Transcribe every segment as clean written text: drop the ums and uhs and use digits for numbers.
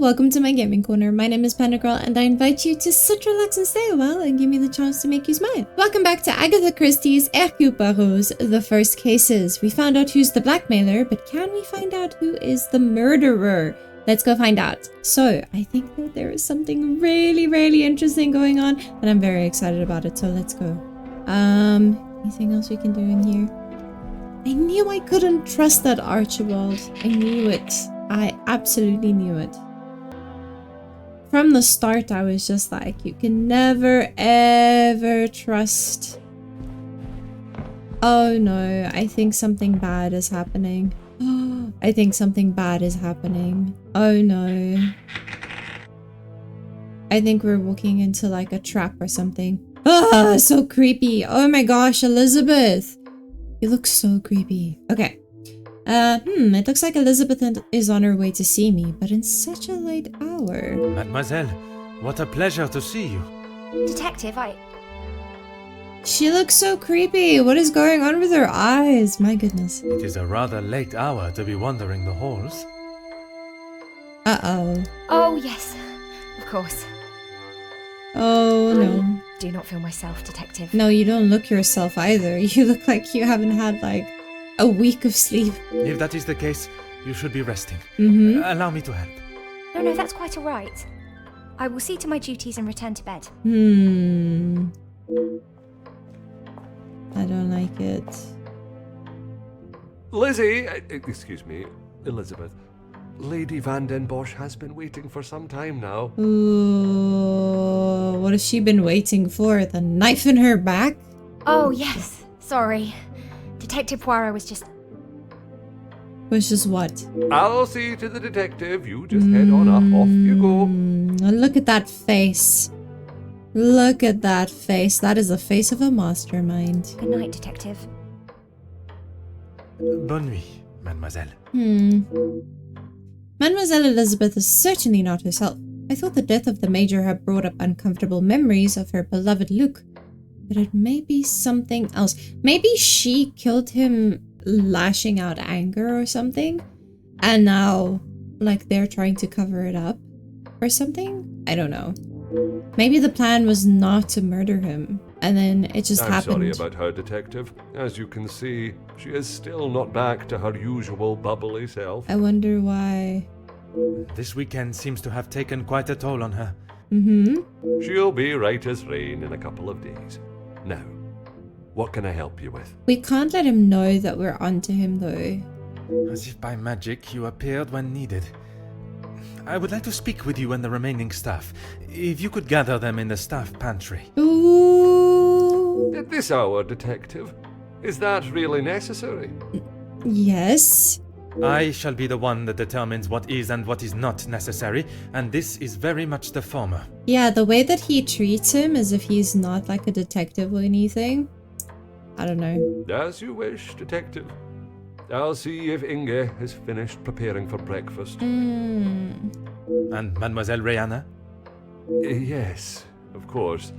welcome to my gaming corner. My name is Panda Girl and I invite you to sit, relax and stay a while and give me the chance to make you smile. Welcome back to Agatha Christie's Hercule Poirot's The First Cases. We found out who's the blackmailer, but can we find out who is the murderer? Let's go find out. So, I think that there is something really interesting going on and I'm very excited about it, so let's go. Anything else we can do in here? I knew I couldn't trust that Archibald. I knew it. I absolutely knew it. From the start, I was just like, you can never ever trust. Oh no, I think something bad is happening. I think something bad is happening. Oh no. I think we're walking into like a trap or something. Ah, so creepy. Oh my gosh, Elizabeth. You look so creepy. Okay. It looks like Elizabeth is on her way to see me, but in such a late hour. Mademoiselle, what a pleasure to see you. Detective, She looks so creepy. What is going on with her eyes? My goodness. It is a rather late hour to be wandering the halls. Uh-oh. Oh, yes. Of course. Oh, no. I do not feel myself, Detective. No, you don't look yourself either. You look like you haven't had, like, a week of sleep. If that is the case, you should be resting. Allow me to help. No, that's quite all right. I will see to my duties and return to bed. I don't like it. Lizzie, excuse me, Elizabeth. Lady Van den Bosch has been waiting for some time now. Ooh, what has she been waiting for? The knife in her back? Oh, yes. Sorry. Detective Poirot was just... Was just what? I'll see to the detective. You just head on up. Off you go. Look at that face. Look at that face. That is the face of a mastermind. Good night, Detective. Bonne nuit, mademoiselle. Mademoiselle Elizabeth is certainly not herself. I thought the death of the Major had brought up uncomfortable memories of her beloved Luke. But it may be something else. Maybe she killed him lashing out anger or something. And now, like, they're trying to cover it up or something? I don't know. Maybe the plan was not to murder him. And then it just happened. I'm sorry about her, Detective. As you can see, she is still not back to her usual bubbly self. I wonder why. This weekend seems to have taken quite a toll on her. She'll be right as rain in a couple of days. Now, what can I help you with? We can't let him know that we're onto him, though. As if by magic, you appeared when needed. I would like to speak with you and the remaining staff. If you could gather them in the staff pantry. Ooh. At this hour, Detective? Is that really necessary? Yes. I shall be the one that determines what is and what is not necessary, and this is very much the former. Yeah, the way that he treats him as if he's not like a detective or anything. I don't know. As you wish, Detective. I'll see if Inge has finished preparing for breakfast. And Mademoiselle Rihanna? Yes, of course.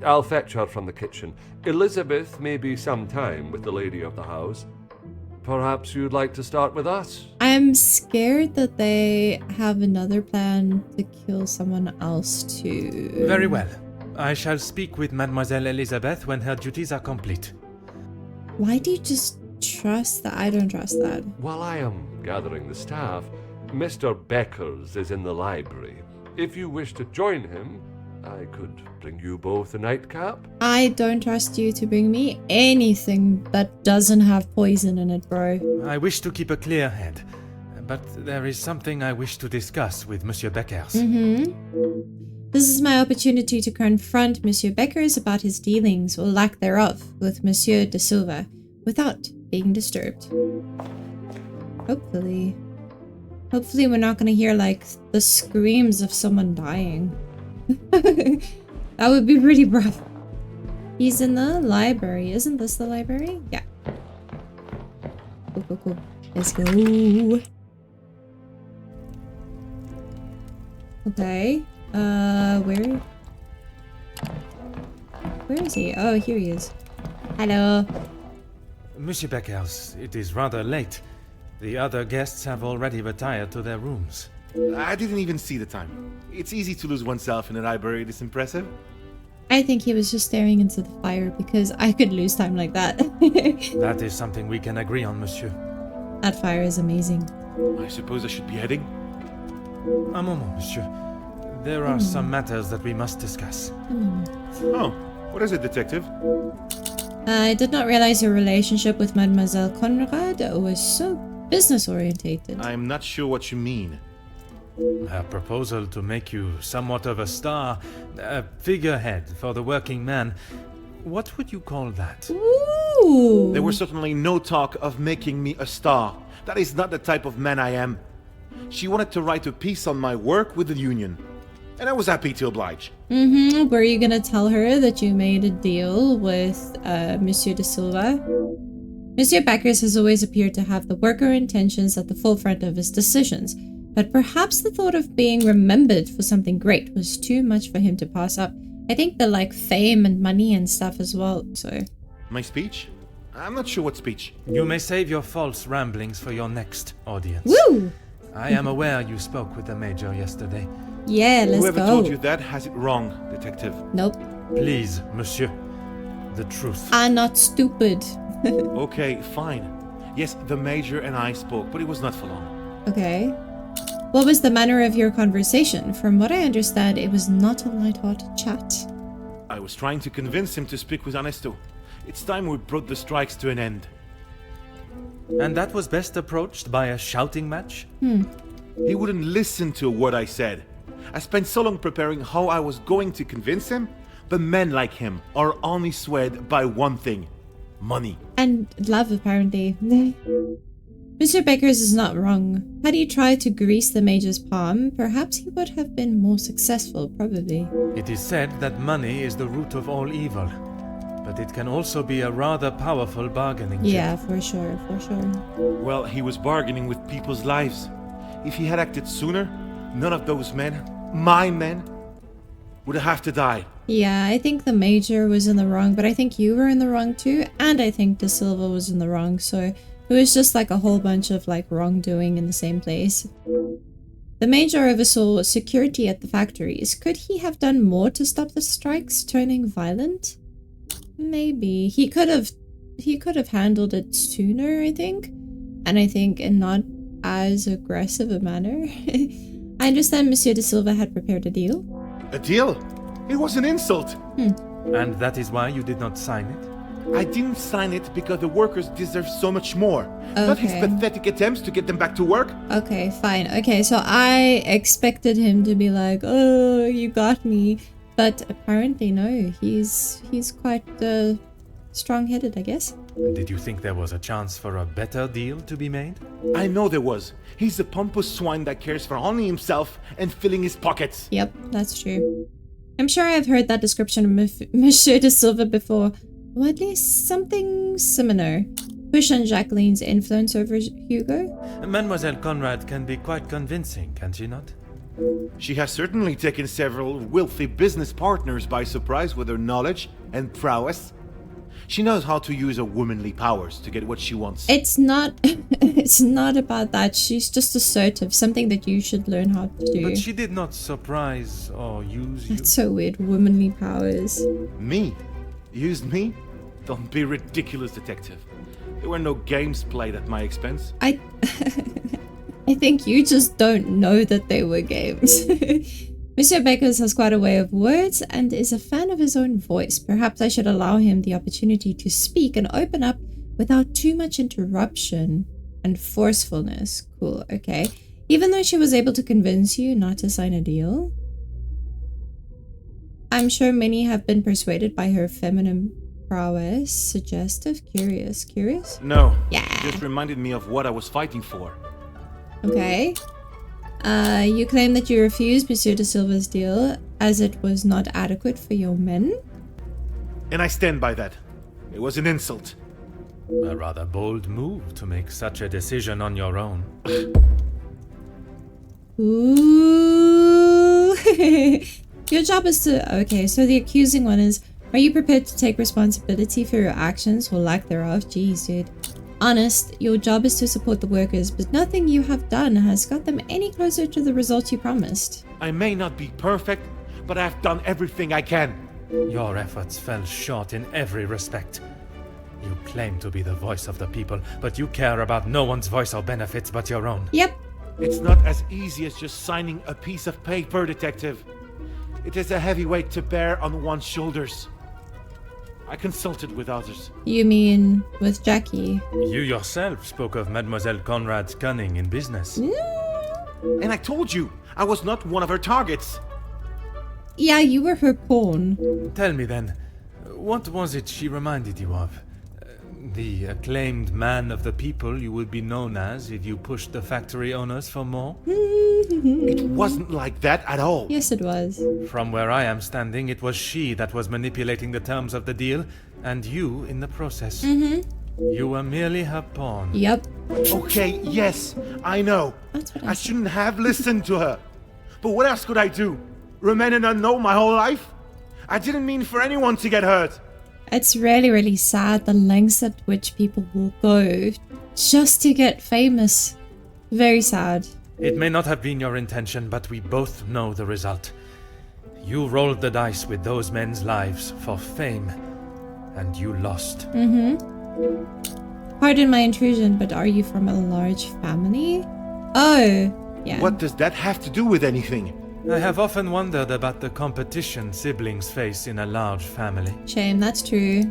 I'll fetch her from the kitchen. Elizabeth may be some time with the lady of the house. Perhaps you'd like to start with us? I'm scared that they have another plan to kill someone else too. Very well. I shall speak with Mademoiselle Elizabeth when her duties are complete. Why do you just trust that? I don't trust that. While I am gathering the staff, Mr. Beckers is in the library. If you wish to join him, I could bring you both a nightcap. I don't trust you to bring me anything that doesn't have poison in it, bro. I wish to keep a clear head, but there is something I wish to discuss with Monsieur Beckers. This is my opportunity to confront Monsieur Beckers about his dealings, or lack thereof, with Monsieur de Silva, without being disturbed. Hopefully. Hopefully we're not gonna hear, like, the screams of someone dying. That would be pretty rough. He's in the library. Isn't this the library? Yeah. Cool. Let's go. Okay. Where is he? Oh, here he is. Hello. Monsieur Beckers, it is rather late. The other guests have already retired to their rooms. I didn't even see the time. It's easy to lose oneself in a library this impressive. I think he was just staring into the fire because I could lose time like that. That is something we can agree on, monsieur. That fire is amazing. I suppose I should be heading. A moment, monsieur. There are some matters that we must discuss. Oh, what is it, detective? I did not realize your relationship with Mademoiselle Conrad was so business-orientated. I'm not sure what you mean. Her proposal to make you somewhat of a star, a figurehead for the working man. What would you call that? Ooh! There was certainly no talk of making me a star. That is not the type of man I am. She wanted to write a piece on my work with the union, and I was happy to oblige. Were you gonna tell her that you made a deal with Monsieur de Silva? Monsieur Beckers has always appeared to have the worker intentions at the forefront of his decisions, but perhaps the thought of being remembered for something great was too much for him to pass up. I think the fame and money and stuff as well, so... My speech? I'm not sure what speech. You may save your false ramblings for your next audience. Woo! I am aware you spoke with the Major yesterday. Yeah, let's Whoever go. told you that has it wrong, detective. Nope. Please, monsieur. The truth. I'm not stupid. Okay, fine. Yes, the Major and I spoke, but it was not for long. Okay. What was the manner of your conversation? From what I understand, it was not a light-hearted chat. I was trying to convince him to speak with Ernesto. It's time we brought the strikes to an end. And that was best approached by a shouting match? He wouldn't listen to what I said. I spent so long preparing how I was going to convince him, but men like him are only swayed by one thing: money. And love, apparently. Mr. Beckers is not wrong. Had he tried to grease the Major's palm, perhaps he would have been more successful, probably. It is said that money is the root of all evil, but it can also be a rather powerful bargaining chip. Yeah, for sure, for sure. Well, he was bargaining with people's lives. If he had acted sooner, none of those men, my men, would have to die. Yeah, I think the Major was in the wrong, but I think you were in the wrong too, and I think De Silva was in the wrong, so it was just a whole bunch of wrongdoing in the same place. The Major oversaw security at the factories. Could he have done more to stop the strikes turning violent? Maybe. He could have handled it sooner, I think. And I think in not as aggressive a manner. I understand Monsieur de Silva had prepared a deal. A deal? It was an insult. And that is why you did not sign it? I didn't sign it because the workers deserve so much more. Not his Okay. pathetic attempts to get them back to work. Okay, fine. Okay, so I expected him to be like, oh, you got me. But apparently no, he's quite strong-headed, I guess. Did you think there was a chance for a better deal to be made? I know there was. He's a pompous swine that cares for only himself and filling his pockets. Yep, that's true. I'm sure I've heard that description of Monsieur de Silva before, or at least something similar. Push on Jacqueline's influence over Hugo? Mademoiselle Conrad can be quite convincing, can she not? She has certainly taken several wealthy business partners by surprise with her knowledge and prowess. She knows how to use her womanly powers to get what she wants. It's not it's not about that. She's just assertive, something that you should learn how to do. But she did not surprise or use you. That's so weird. Womanly powers. Me? Used me? Don't be ridiculous, detective. There were no games played at my expense. I think you just don't know that they were games. Monsieur Beckers has quite a way of words and is a fan of his own voice. Perhaps I should allow him the opportunity to speak and open up without too much interruption and forcefulness. Cool, okay. Even though she was able to convince you not to sign a deal, I'm sure many have been persuaded by her feminine prowess. Suggestive, curious. Curious? No. Yeah. It just reminded me of what I was fighting for. Okay. You claim that you refused Monsieur de Silva's deal as it was not adequate for your men? And I stand by that. It was an insult. A rather bold move to make such a decision on your own. Ooh. Your job is to... Okay, so the accusing one is... Are you prepared to take responsibility for your actions or lack thereof? Jeez, dude. Honest, your job is to support the workers, but nothing you have done has got them any closer to the results you promised. I may not be perfect, but I've done everything I can. Your efforts fell short in every respect. You claim to be the voice of the people, but you care about no one's voice or benefits but your own. Yep. It's not as easy as just signing a piece of paper, Detective. It is a heavy weight to bear on one's shoulders. I consulted with others. You mean with Jackie? You yourself spoke of Mademoiselle Conrad's cunning in business. And I told you, I was not one of her targets. Yeah, you were her pawn. Tell me then, what was it she reminded you of? The acclaimed man of the people you would be known as if you pushed the factory owners for more? It wasn't like that at all. Yes, it was. From where I am standing, it was she that was manipulating the terms of the deal, and you in the process. You were merely her pawn. Yep. Okay, yes, I know. That's what I I said. shouldn't have listened to her. But what else could I do? Remain an unknown my whole life? I didn't mean for anyone to get hurt. It's really, really sad the lengths at which people will go just to get famous. Very sad. It may not have been your intention, but we both know the result. You rolled the dice with those men's lives for fame, and you lost. Pardon my intrusion, but are you from a large family? Oh, yeah. What does that have to do with anything? I have often wondered about the competition siblings face in a large family. Shame, that's true.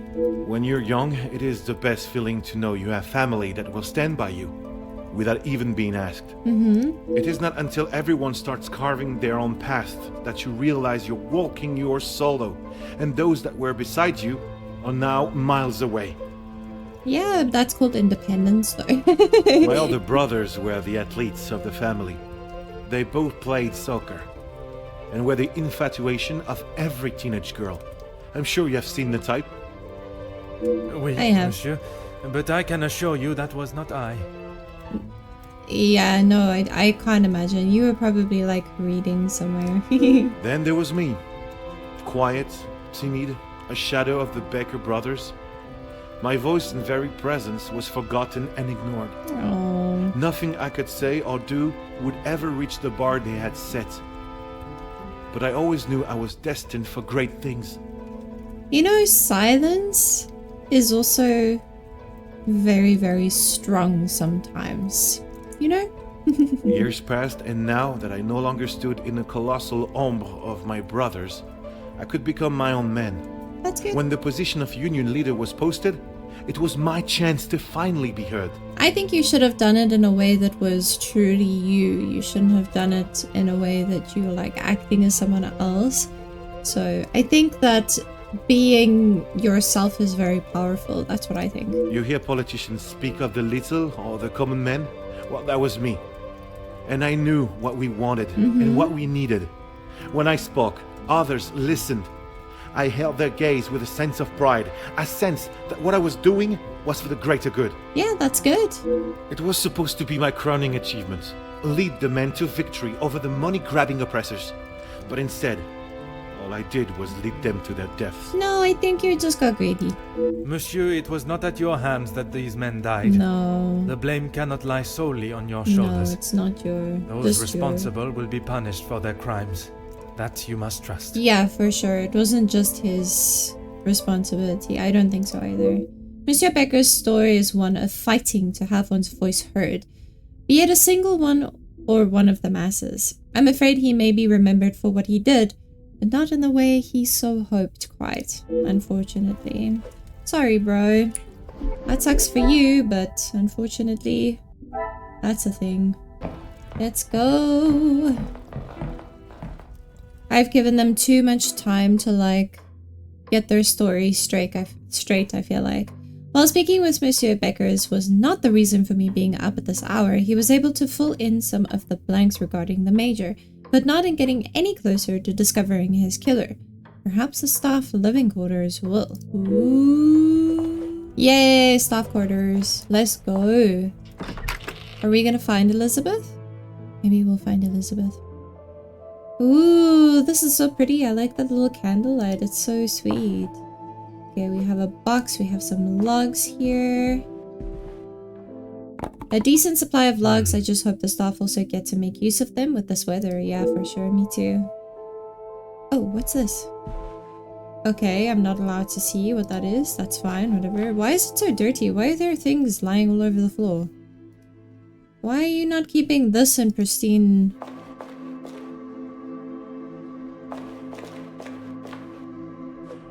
When you're young, it is the best feeling to know you have family that will stand by you, without even being asked. It is not until everyone starts carving their own path that you realize you're walking yours solo, and those that were beside you are now miles away. Yeah, that's called independence, though. My older brothers were the athletes of the family. They both played soccer, and were the infatuation of every teenage girl. I'm sure you have seen the type. Oui, I have. monsieur, but I can assure you that was not I. Yeah, no, I can't imagine. You were probably like reading somewhere. Then there was me. Quiet, timid, a shadow of the Baker brothers. My voice and very presence was forgotten and ignored. Oh, Nothing I could say or do would ever reach the bar they had set. But I always knew I was destined for great things. you know, silence is also very, very strong sometimes. You know? Years passed, and now that I no longer stood in the colossal ombre of my brothers, I could become my own man. That's good. When the position of union leader was posted, it was my chance to finally be heard. I think you should have done it in a way that was truly you. You shouldn't have done it in a way that you were like acting as someone else. So I think that being yourself is very powerful. That's what I think. You hear politicians speak of the little or the common man? Well, that was me. And I knew what we wanted and what we needed. When I spoke, others listened. I held their gaze with a sense of pride, a sense that what I was doing was for the greater good. Yeah, that's good. It was supposed to be my crowning achievement, lead the men to victory over the money-grabbing oppressors. But instead, all I did was lead them to their deaths. No, I think you just got greedy. Monsieur, it was not at your hands that these men died. No. The blame cannot lie solely on your No, shoulders. it's not your... Those just responsible will be punished for their crimes. That you must trust. Yeah, for sure. It wasn't just his responsibility. I don't think so either. Monsieur Becker's story is one of fighting to have one's voice heard, be it a single one or one of the masses. I'm afraid he may be remembered for what he did, but not in the way he so hoped quite, unfortunately. Sorry, bro. That sucks for you, but unfortunately, that's a thing. Let's go. I've given them too much time to, like, get their story straight, I feel like. While speaking with Monsieur Beckers was not the reason for me being up at this hour, he was able to fill in some of the blanks regarding the Major, but not in getting any closer to discovering his killer. Perhaps the staff living quarters will. Ooh. Yay, staff quarters. Let's go. Are we gonna find Elizabeth? Maybe we'll find Elizabeth. Ooh, this is so pretty. I like that little candlelight. It's so sweet. Okay, we have a box. We have some logs here. A decent supply of logs. I just hope the staff also get to make use of them with this weather. Yeah, for sure. Me too. Oh, what's this? Okay, I'm not allowed to see what that is. That's fine, whatever. Why is it so dirty? Why are there things lying all over the floor? Why are you not keeping this in pristine...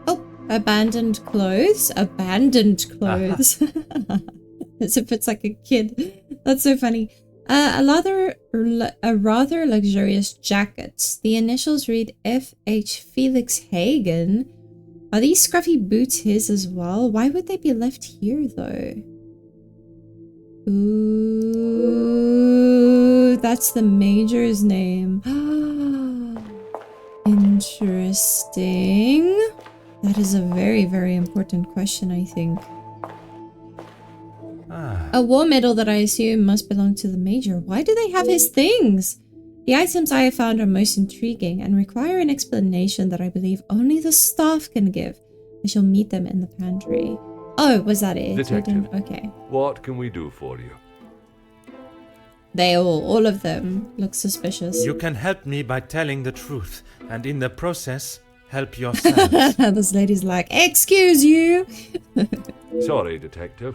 Oh, abandoned clothes? Abandoned clothes. As if it's like a kid. That's so funny. A rather luxurious jacket. The initials read F.H. Felix Hagen. Are these scruffy boots his as well? Why would they be left here, though? Ooh, that's the Major's name. Interesting. That is a very, very important question, I think. A war medal that I assume must belong to the Major. Why do they have his things? The items I have found are most intriguing and require an explanation that I believe only the staff can give. I shall meet them in the pantry. Oh, was that it? Detective. Okay. What can we do for you? They all of them look suspicious. You can help me by telling the truth, and in the process, help yourselves. This lady's like, excuse you. Sorry, Detective.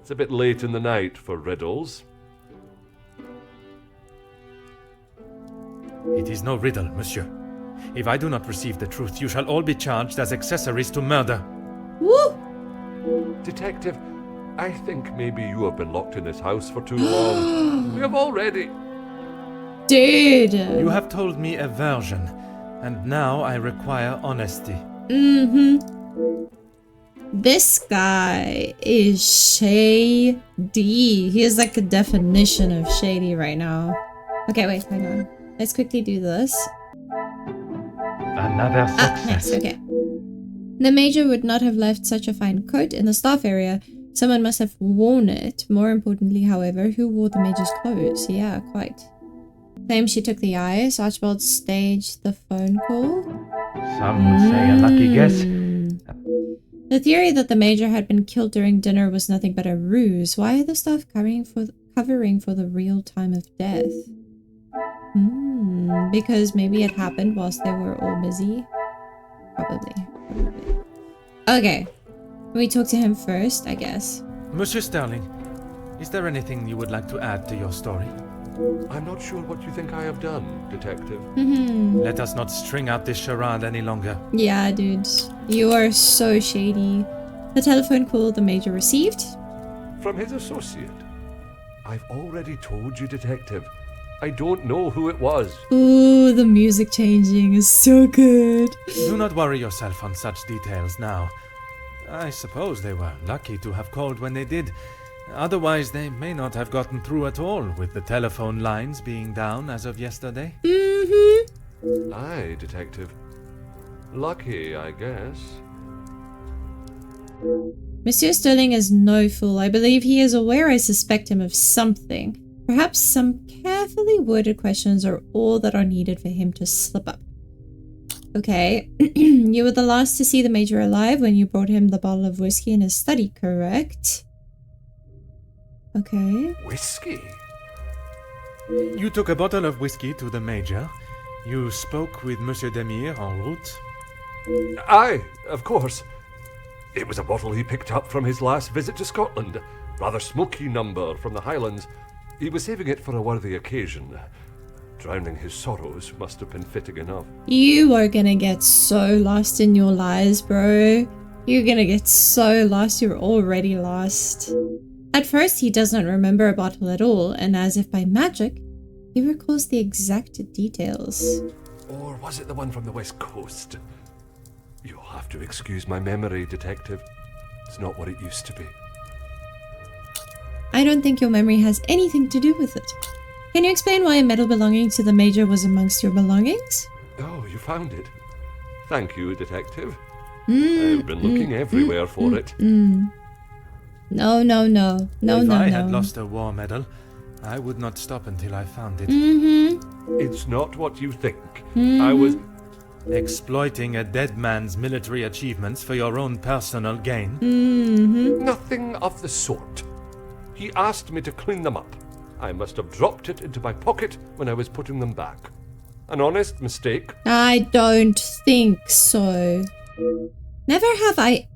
It's a bit late in the night for riddles. It is no riddle, monsieur. If I do not receive the truth, you shall all be charged as accessories to murder. Woo! Detective, I think maybe you have been locked in this house for too long. We have already... Dude! You have told me a version, and now I require honesty. Mm-hmm. This guy is shady. He is like the definition of shady right now. Okay, wait, hang on. Let's quickly do this. Another success. Nice, okay. The Major would not have left such a fine coat in the staff area. Someone must have worn it. More importantly, however, who wore the Major's clothes? Yeah, quite. Claims she took the ice. Archibald staged the phone call. Some would say a lucky guess. The theory that the Major had been killed during dinner was nothing but a ruse. Why are the staff covering for the real time of death? Because maybe it happened whilst they were all busy. Probably. Okay. We talk to him first, I guess. Monsieur Sterling, is there anything you would like to add to your story? I'm not sure what you think I have done, Detective. Let us not string out this charade any longer. Yeah, dude. You are so shady. The telephone call the Major received? From his associate. I've already told you, Detective. I don't know who it was. Ooh, the music changing is so good. Do not worry yourself on such details now. I suppose they were lucky to have called when they did. Otherwise, they may not have gotten through at all, with the telephone lines being down as of yesterday. Aye, Detective. Lucky, I guess. Monsieur Sterling is no fool. I believe he is aware I suspect him of something. Perhaps some carefully worded questions are all that are needed for him to slip up. Okay. You were the last to see the Major alive when you brought him the bottle of whiskey in his study, correct? Okay. Whiskey? You took a bottle of whiskey to the Major. You spoke with Monsieur Demire en route. Aye, of course. It was a bottle he picked up from his last visit to Scotland. Rather smoky number from the Highlands. He was saving it for a worthy occasion. Drowning his sorrows must have been fitting enough. You are gonna get so lost in your lies, bro. You're gonna get so lost, you're already lost. At first, he does not remember a bottle at all, and as if by magic, he recalls the exact details. Or was it the one from the West Coast? You'll have to excuse my memory, Detective. It's not what it used to be. I don't think your memory has anything to do with it. Can you explain why a medal belonging to the Major was amongst your belongings? Oh, you found it. Thank you, Detective. I've been looking everywhere for it. No. If I had lost a war medal, I would not stop until I found it. It's not what you think. I was... Exploiting a dead man's military achievements for your own personal gain. Nothing of the sort. He asked me to clean them up. I must have dropped it into my pocket when I was putting them back. An honest mistake. I don't think so. Never have I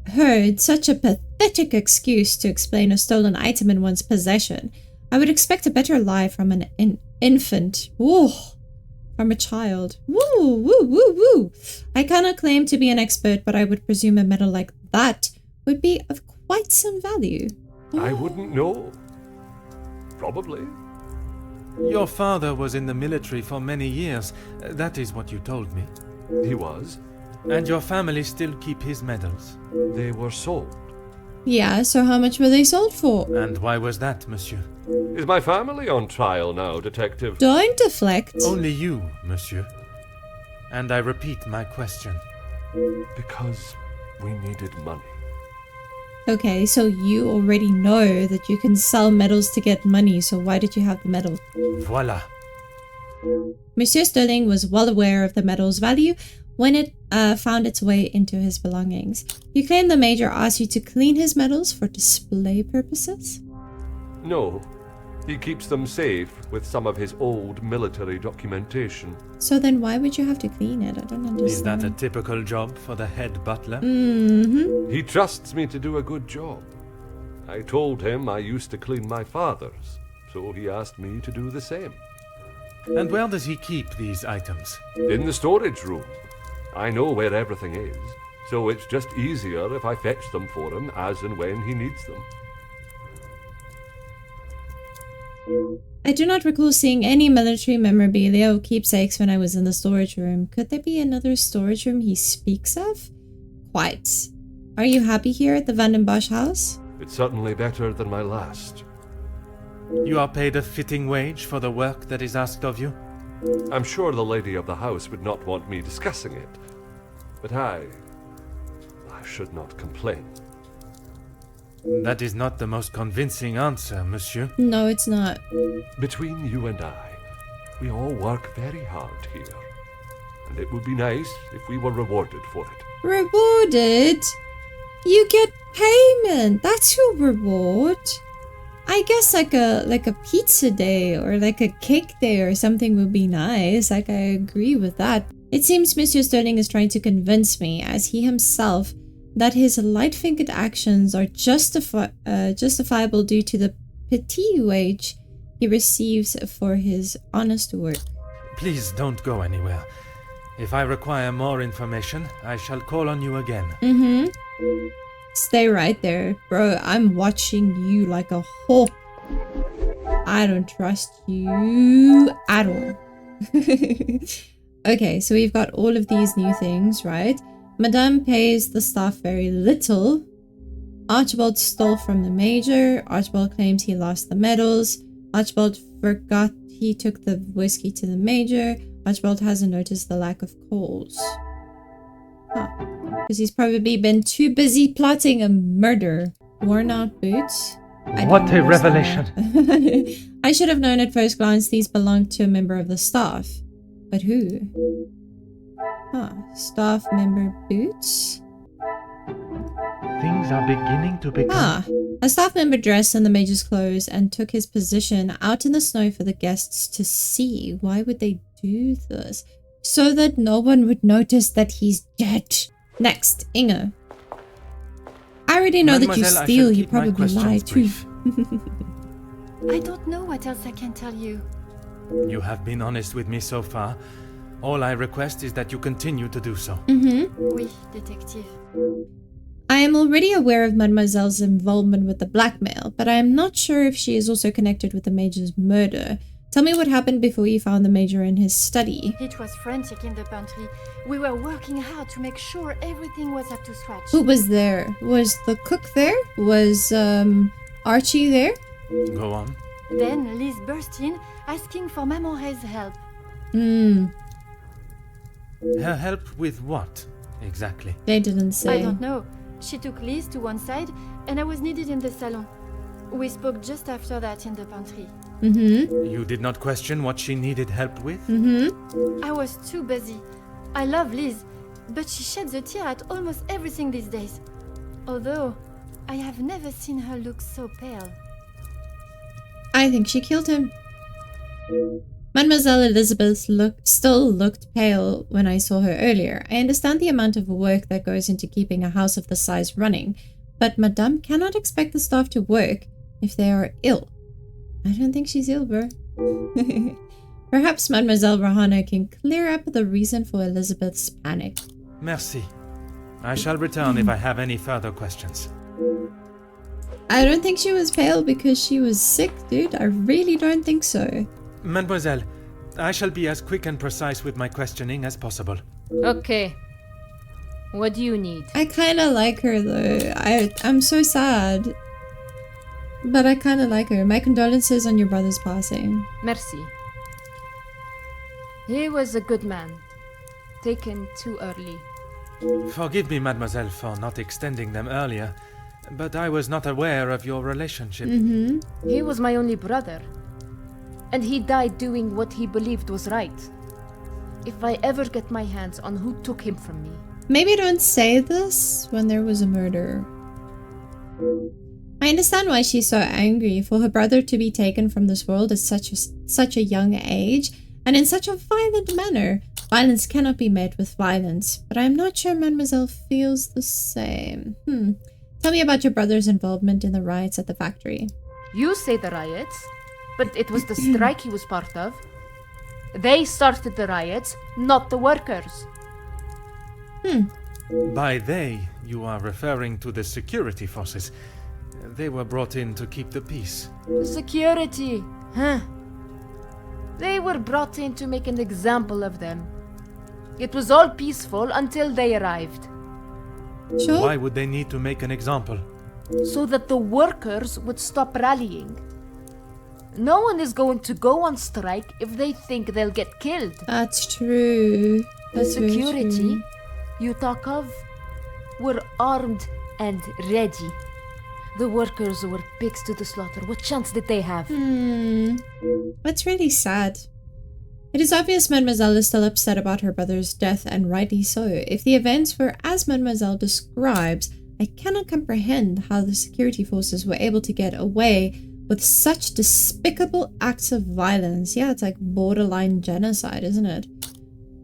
heard such a pathetic excuse to explain a stolen item in one's possession. I would expect a better lie from an infant. Woo! From a child. Woo, woo, woo, woo. I cannot claim to be an expert, but I would presume a medal like that would be of quite some value. I wouldn't know. Probably. Your father was in the military for many years. That is what you told me. He was. And your family still keep his medals. They were sold. Yeah, so how much were they sold for? And why was that, monsieur? Is my family on trial now, Detective? Don't deflect. Only you, monsieur. And I repeat my question. Because we needed money. Okay, so you already know that you can sell medals to get money, so why did you have the medal? Voila. Monsieur Sterling was well aware of the medal's value when it found its way into his belongings. You claim the Major asked you to clean his medals for display purposes? No. He keeps them safe with some of his old military documentation. So then why would you have to clean it? I don't understand. Is that a typical job for the head butler? Mm-hmm. He trusts me to do a good job. I told him I used to clean my father's, so he asked me to do the same. And where does he keep these items? In the storage room. I know where everything is, so it's just easier if I fetch them for him as and when he needs them. I do not recall seeing any military memorabilia or keepsakes when I was in the storage room. Could there be another storage room he speaks of? Quite. Are you happy here at the Van den Bosch house? It's certainly better than my last. You are paid a fitting wage for the work that is asked of you? I'm sure the lady of the house would not want me discussing it, but I should not complain. That is not the most convincing answer, monsieur. No, it's not. Between you and I, we all work very hard here, and it would be nice if we were rewarded for it. Rewarded? You get payment. That's your reward. I guess like a pizza day or like a cake day or something would be nice. Like, I agree with that. It seems Monsieur Sterling is trying to convince me, as he himself, that his light-fingered actions are justifiable due to the petit wage he receives for his honest work. Please don't go anywhere. If I require more information, I shall call on you again. Mm-hmm. Stay right there. Bro, I'm watching you like a hawk. I don't trust you at all. Okay, so we've got all of these new things, right? Madame pays the staff very little. Archibald stole from the Major. Archibald claims he lost the medals. Archibald forgot he took the whiskey to the Major. Archibald hasn't noticed the lack of coals. Huh. Because he's probably been too busy plotting a murder. Worn out boots? What a revelation! I should have known at first glance these belonged to a member of the staff. But who? Huh. Staff member boots? Things are beginning to become... Ah. A staff member dressed in the Major's clothes and took his position out in the snow for the guests to see. Why would they do this? So that no one would notice that he's dead. Next, Inge. I already know that you steal, you probably lie too. I don't know what else I can tell you. You have been honest with me so far. All I request is that you continue to do so. Oui, detective. I am already aware of Mademoiselle's involvement with the blackmail, but I am not sure if she is also connected with the Major's murder. Tell me what happened before you found the Major in his study. It was frantic in the pantry. We were working hard to make sure everything was up to scratch. Who was there? Was the cook there? Was Archie there? Go on. Then Liz burst in, asking for Maman's help. Her help with what, exactly? They didn't say. I don't know. She took Liz to one side, and I was needed in the salon. We spoke just after that in the pantry. You did not question what she needed help with? I was too busy. I love Liz, but she sheds a tear at almost everything these days. Although, I have never seen her look so pale. I think she killed him. Mademoiselle Elizabeth still looked pale when I saw her earlier. I understand the amount of work that goes into keeping a house of this size running, but Madame cannot expect the staff to work if they are ill. I don't think she's ill, bro. Perhaps Mademoiselle Rahana can clear up the reason for Elizabeth's panic. Merci. I shall return if I have any further questions. I don't think she was pale because she was sick, dude. I really don't think so. Mademoiselle, I shall be as quick and precise with my questioning as possible. Okay. What do you need? I kind of like her, though. I'm so sad. But I kind of like her. My condolences on your brother's passing. Merci. He was a good man. Taken too early. Forgive me, mademoiselle, for not extending them earlier, but I was not aware of your relationship. He was my only brother. And he died doing what he believed was right. If I ever get my hands on who took him from me. Maybe don't say this when there was a murder. I understand why she's so angry. For her brother to be taken from this world at such a young age, and in such a violent manner. Violence cannot be met with violence, but I'm not sure Mademoiselle feels the same. Tell me about your brother's involvement in the riots at the factory. You say the riots, but it was the strike he was part of. They started the riots, not the workers. By they, you are referring to the security forces. They were brought in to keep the peace. Security, huh? They were brought in to make an example of them. It was all peaceful until they arrived. Sure. Why would they need to make an example? So that the workers would stop rallying. No one is going to go on strike if they think they'll get killed. That's true. The That's very security true. you talk of were armed and ready. The workers were pigs to the slaughter. What chance did they have? That's really sad. It is obvious Mademoiselle is still upset about her brother's death, and rightly so. If the events were as Mademoiselle describes, I cannot comprehend how the security forces were able to get away with such despicable acts of violence. Yeah, it's like borderline genocide, isn't it?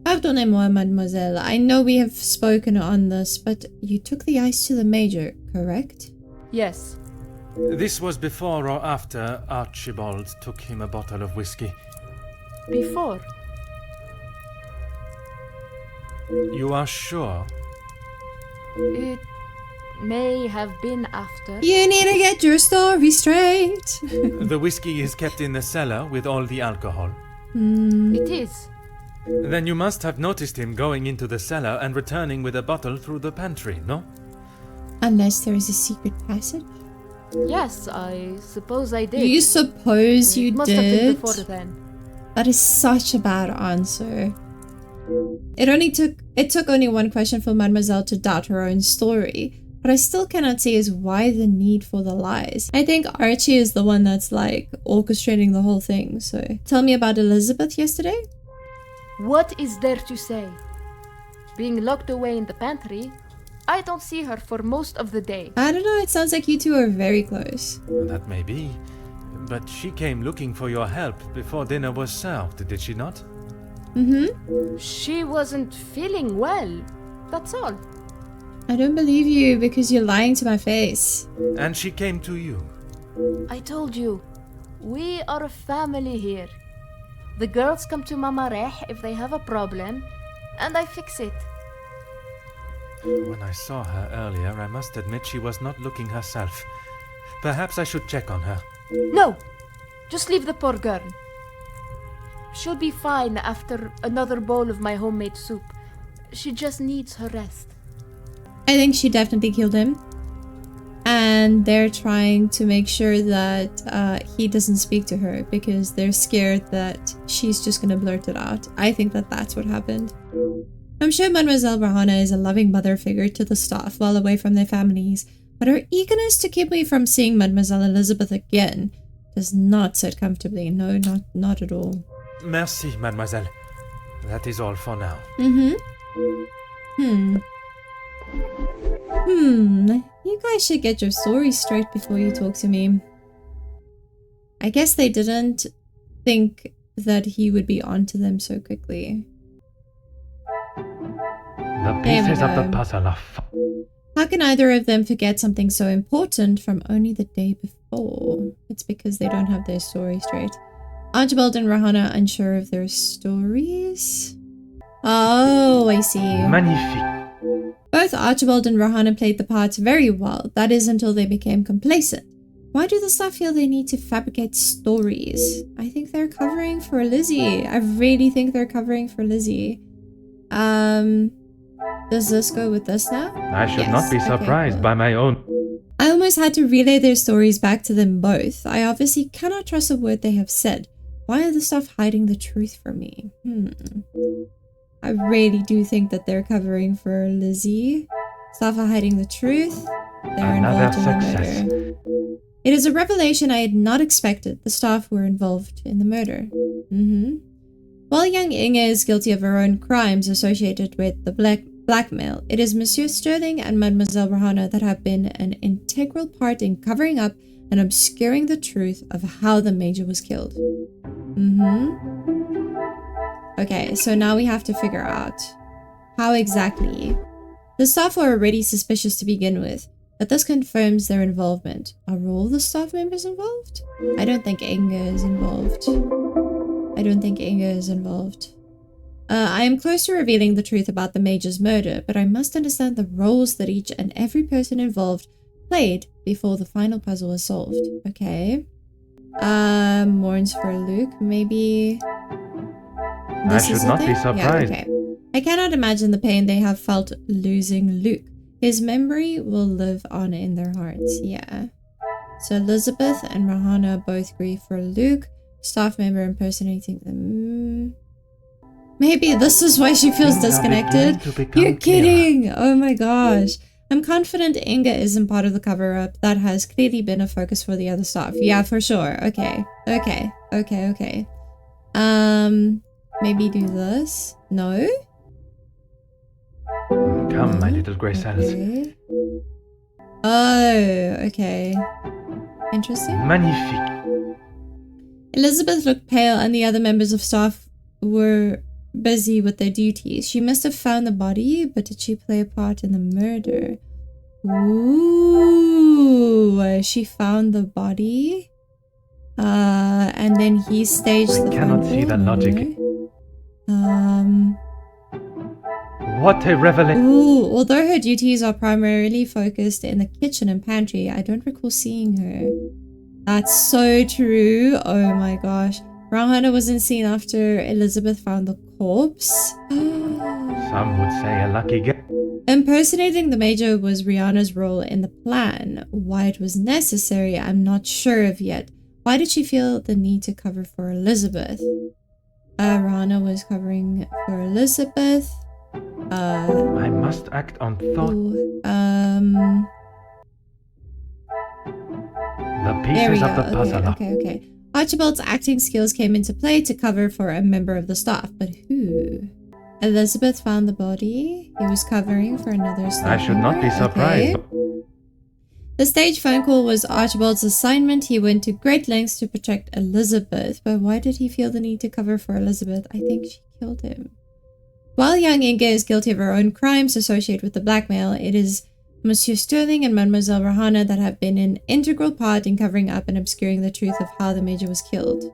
Pardonnez-moi, mademoiselle. I know we have spoken on this, but you took the ice to the major, correct? Yes. This was before or after Archibald took him a bottle of whiskey. Before. You are sure? It may have been after. You need to get your story straight. The whiskey is kept in the cellar with all the alcohol. It is. Then you must have noticed him going into the cellar and returning with a bottle through the pantry, no? Unless there is a secret passage. Yes, I suppose I did. You suppose you It must have been did? before then. That is such a bad answer. It took only one question for Mademoiselle to doubt her own story. What I still cannot see is why the need for the lies. I think Archie is the one that's like orchestrating the whole thing. So tell me about Elizabeth yesterday. What is there to say? Being locked away in the pantry, I don't see her for most of the day. I don't know, it sounds like you two are very close. That may be. But she came looking for your help before dinner was served, did she not? She wasn't feeling well, that's all. I don't believe you because you're lying to my face. And she came to you. I told you, we are a family here. The girls come to Mama Reh if they have a problem, and I fix it. When I saw her earlier, I must admit she was not looking herself. Perhaps I should check on her. No! Just leave the poor girl. She'll be fine after another bowl of my homemade soup. She just needs her rest. I think she definitely killed him. And they're trying to make sure that he doesn't speak to her because they're scared that she's just gonna blurt it out. I think that that's what happened. I'm sure Mademoiselle Rahana is a loving mother figure to the staff while away from their families, but her eagerness to keep me from seeing Mademoiselle Elizabeth again does not sit comfortably. No, not at all. Merci, mademoiselle. That is all for now. You You guys should get your story straight before you talk to me. I guess they didn't think that he would be onto them so quickly. The pieces of the puzzle are... How can either of them forget something so important from only the day before? It's because they don't have their story straight. Archibald and Rahana unsure of their stories? Oh, I see. Magnifique. Both Archibald and Rahana played the parts very well. That is until they became complacent. Why do the staff feel they need to fabricate stories? I think they're covering for Lizzie. I really think they're covering for Lizzie. Does this go with this now? I should not be surprised by my own... I almost had to relay their stories back to them both. I obviously cannot trust a word they have said. Why are the staff hiding the truth from me? I really do think that they're covering for Lizzie. Staff are hiding the truth. They're involved in the murder. It is a revelation I had not expected. The staff were involved in the murder. While young Inge is guilty of her own crimes associated with the blackmail, it is Monsieur Sterling and Mademoiselle Rahana that have been an integral part in covering up and obscuring the truth of how the Major was killed. Okay, so now we have to figure out how exactly. The staff were already suspicious to begin with, but this confirms their involvement. Are all the staff members involved? I don't think Inge is involved. I am close to revealing the truth about the Major's murder, but I must understand the roles that each and every person involved played before the final puzzle was solved. Okay. Mourns for Luke, maybe. I should not be surprised. Yeah, okay. I cannot imagine the pain they have felt losing Luke. His memory will live on in their hearts. Yeah. So Elizabeth and Rahana both grieve for Luke. Staff member impersonating them. Maybe this is why she feels disconnected. You're kidding! Oh my gosh. I'm confident Inge isn't part of the cover-up. That has clearly been a focus for the other staff. Yeah, for sure. Okay. Maybe do this? No? Come, my little grey cells. Okay. Oh, okay. Interesting. Magnifique. Elizabeth looked pale and the other members of staff were busy with their duties. She must have found the body, but did she play a part in the murder? Ooh, she found the body. And then he staged the phone cannot see the logic. No. What a revelation. Ooh, although her duties are primarily focused in the kitchen and pantry, I don't recall seeing her. That's so true. Oh my gosh. Rahana wasn't seen after Elizabeth found the corpse. Some would say a lucky guess. Impersonating the Major was Rihanna's role in the plan. Why it was necessary, I'm not sure of yet. Why did she feel the need to cover for Elizabeth? Rahana was covering for Elizabeth. I must act on thought. The pieces of the puzzle. Okay. Archibald's acting skills came into play to cover for a member of the staff, but who? Elizabeth found the body. He was covering for another staff I should not be surprised. Okay. The stage phone call was Archibald's assignment. He went to great lengths to protect Elizabeth, but why did he feel the need to cover for Elizabeth? I think she killed him. While young Inge is guilty of her own crimes associated with the blackmail, it is Monsieur Sterling and Mademoiselle Rahana that have been an integral part in covering up and obscuring the truth of how the Major was killed.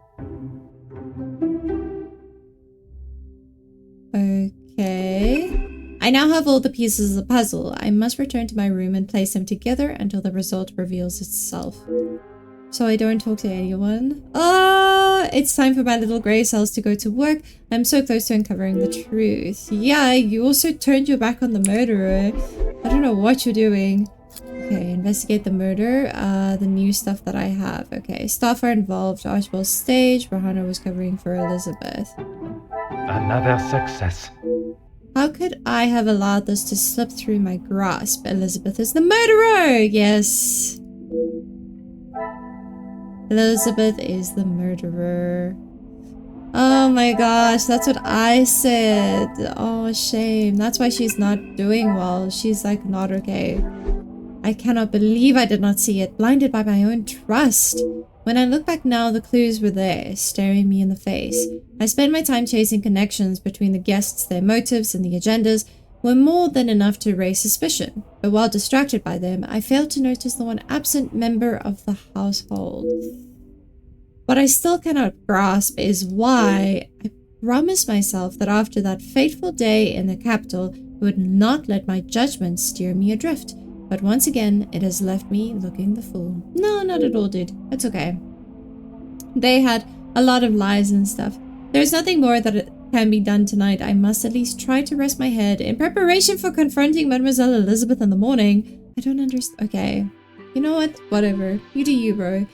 Okay. I now have all the pieces of the puzzle. I must return to my room and place them together until the result reveals itself. So I don't talk to anyone. Oh, it's time for my little grey cells to go to work. I'm so close to uncovering the truth. Yeah, you also turned your back on the murderer. I don't know what you're doing. Okay, investigate the murder. The new stuff that I have. Okay, staff are involved. Archibald's stage. Rahana was covering for Elizabeth. Another success. How could I have allowed this to slip through my grasp? Elizabeth is the murderer! Yes. Elizabeth is the murderer. Oh my gosh, that's what I said. Oh, shame. That's why she's not doing well. She's like not okay. I cannot believe I did not see it. Blinded by my own trust. When I look back now, the clues were there, staring me in the face. I spent my time chasing connections between the guests, their motives, and the agendas were more than enough to raise suspicion. But while distracted by them, I failed to notice the one absent member of the household. What I still cannot grasp is why I promised myself that after that fateful day in the capital, I would not let my judgment steer me adrift. But once again, it has left me looking the fool. No, not at all, dude. It's okay. They had a lot of lies and stuff. There's nothing more that can be done tonight. I must at least try to rest my head in preparation for confronting Mademoiselle Elizabeth in the morning. I don't understand. Okay. You know what? Whatever. You do you, bro.